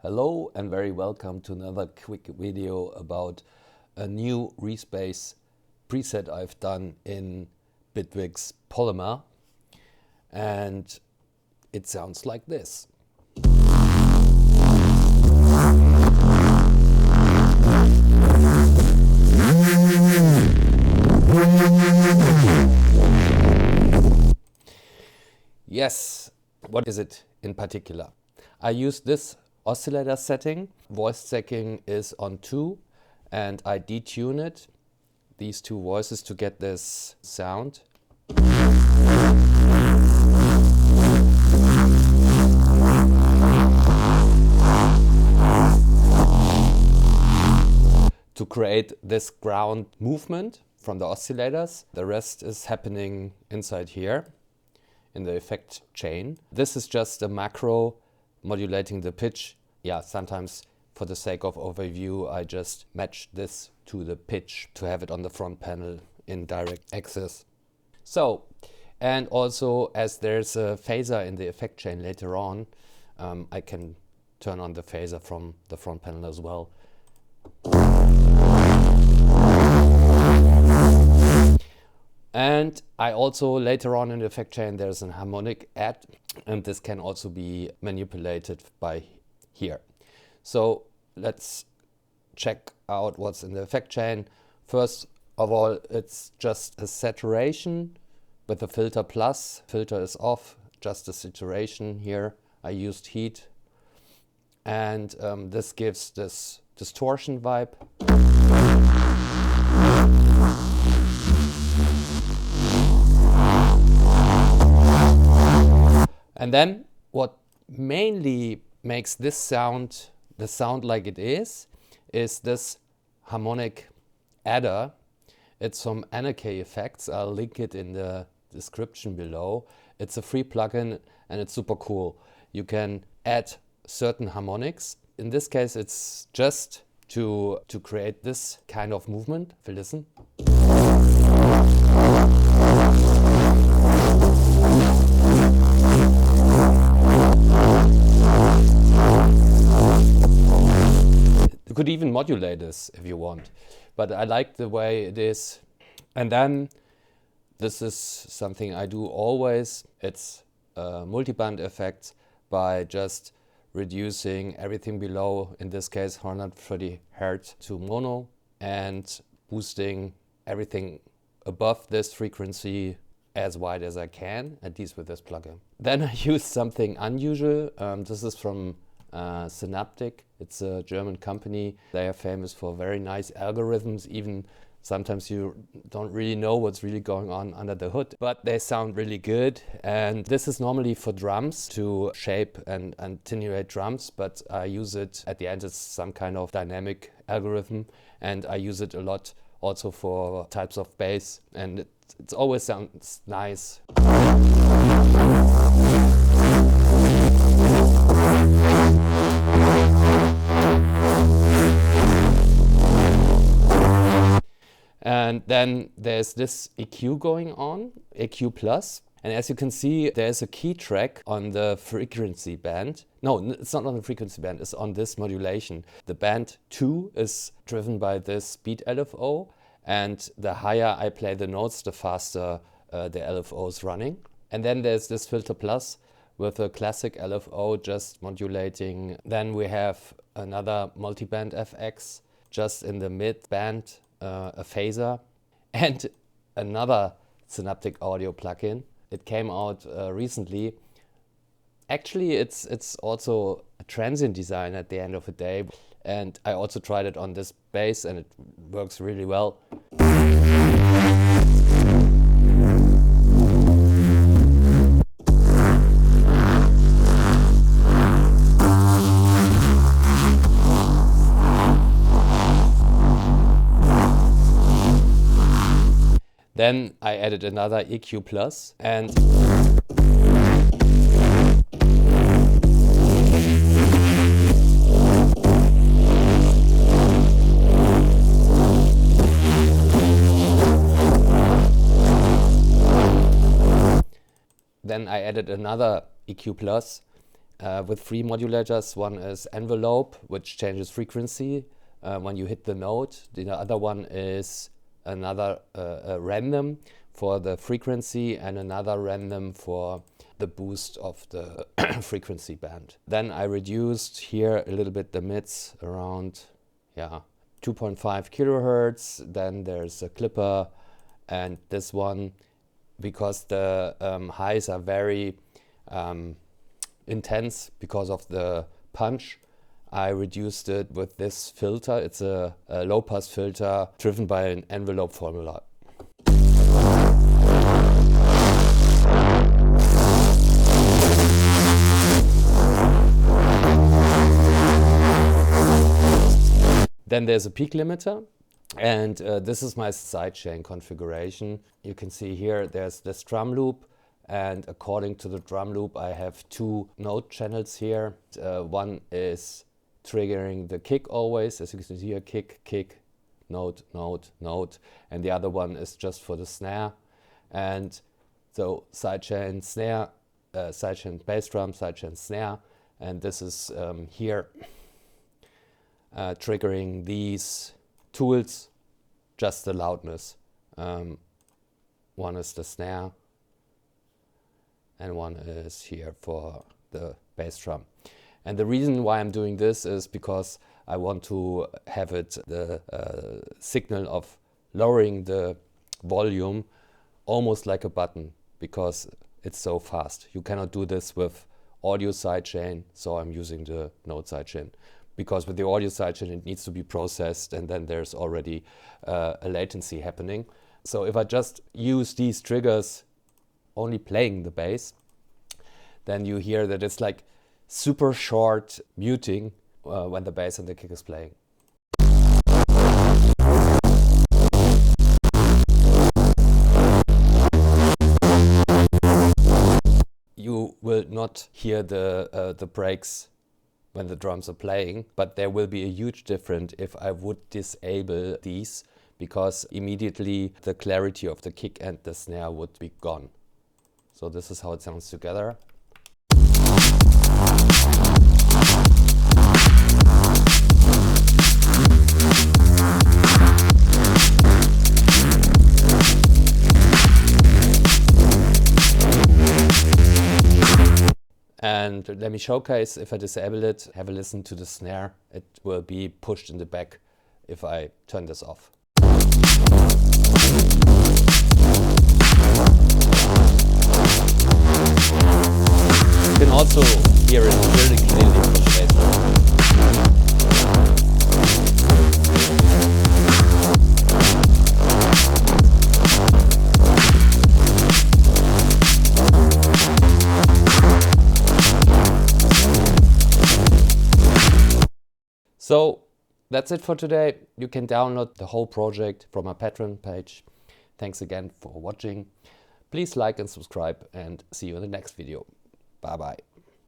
Hello and very welcome to another quick video about a new Reese Bass preset I've done in Bitwig's Polymer, and it sounds like this. Yes, what is it in particular? I use this oscillator setting. Voice stacking is on 2 and I detune it, these two voices, to get this sound. To create this ground movement from the oscillators. The rest is happening inside here in the effect chain. This is just a macro modulating the pitch. Yeah, sometimes for the sake of overview, I just match this to the pitch to have it on the front panel in direct access. So, and also as there's a phaser in the effect chain later on, I can turn on the phaser from the front panel as well. And I also, later on in the effect chain, there's an harmonic add, and this can also be manipulated by here. So let's check out what's in the effect chain. First of all, it's just a saturation with a filter plus. Filter is off, just a saturation here. I used heat, and this gives this distortion vibe. And then what mainly makes this sound, the sound like it is this harmonic adder. It's from Anarchy Effects. I'll link it in the description below. It's a free plugin and it's super cool. You can add certain harmonics. In this case, it's just to create this kind of movement. If you listen. You could even modulate this if you want, but I like the way it is. And then this is something I do always. It's multiband effects by just reducing everything below, in this case 130 Hz to mono, and boosting everything above this frequency as wide as I can, at least with this plugin. Then I use something unusual. This is from Synaptic. It's a German company. They are famous for very nice algorithms. Even sometimes you don't really know what's really going on under the hood, but they sound really good. And this is normally for drums, to shape and attenuate drums, but I use it at the end. It's some kind of dynamic algorithm, and I use it a lot also for types of bass, and it always sounds nice. And then there's this EQ going on, EQ plus. And as you can see, there's a key track on the frequency band. No, it's not on the frequency band, it's on this modulation. The band 2 is driven by this beat LFO. And the higher I play the notes, the faster the LFO is running. And then there's this filter plus with a classic LFO just modulating. Then we have another multiband FX just in the mid band, a phaser, and another Synaptic audio plugin. It came out recently. Actually, it's also a transient design at the end of the day. And I also tried it on this bass and it works really well. Then I added another EQ plus, and then I added another EQ plus with 3 modulators. One is envelope, which changes frequency when you hit the note. The other one is another random for the frequency, and another random for the boost of the frequency band. Then I reduced here a little bit the mids around 2.5 kilohertz. Then there's a clipper, and this one, because the highs are very intense because of the punch, I reduced it with this filter. It's a low pass filter driven by an envelope formula. Then there's a peak limiter, and this is my sidechain configuration. You can see here there's this drum loop, and according to the drum loop I have 2 note channels here. One is triggering the kick always, as you can see here, kick, kick, note, note, note, and the other one is just for the snare. And so sidechain snare, sidechain bass drum, sidechain snare, and this is here triggering these tools, just the loudness. One is the snare, and one is here for the bass drum. And the reason why I'm doing this is because I want to have it the signal of lowering the volume almost like a button, because it's so fast. You cannot do this with audio sidechain, so I'm using the note sidechain. Because with the audio sidechain it needs to be processed, and then there's already a latency happening. So if I just use these triggers only playing the bass, then you hear that it's like super short muting when the bass and the kick is playing. You will not hear the breaks when the drums are playing, but there will be a huge difference if I would disable these, because immediately the clarity of the kick and the snare would be gone. So this is how it sounds together. And let me showcase, if I disable it, have a listen to the snare. It will be pushed in the back if I turn this off. You can also hear it really clearly from the bass drum. So that's it for today. You can download the whole project from my Patreon page. Thanks again for watching. Please like and subscribe, and see you in the next video. Bye bye.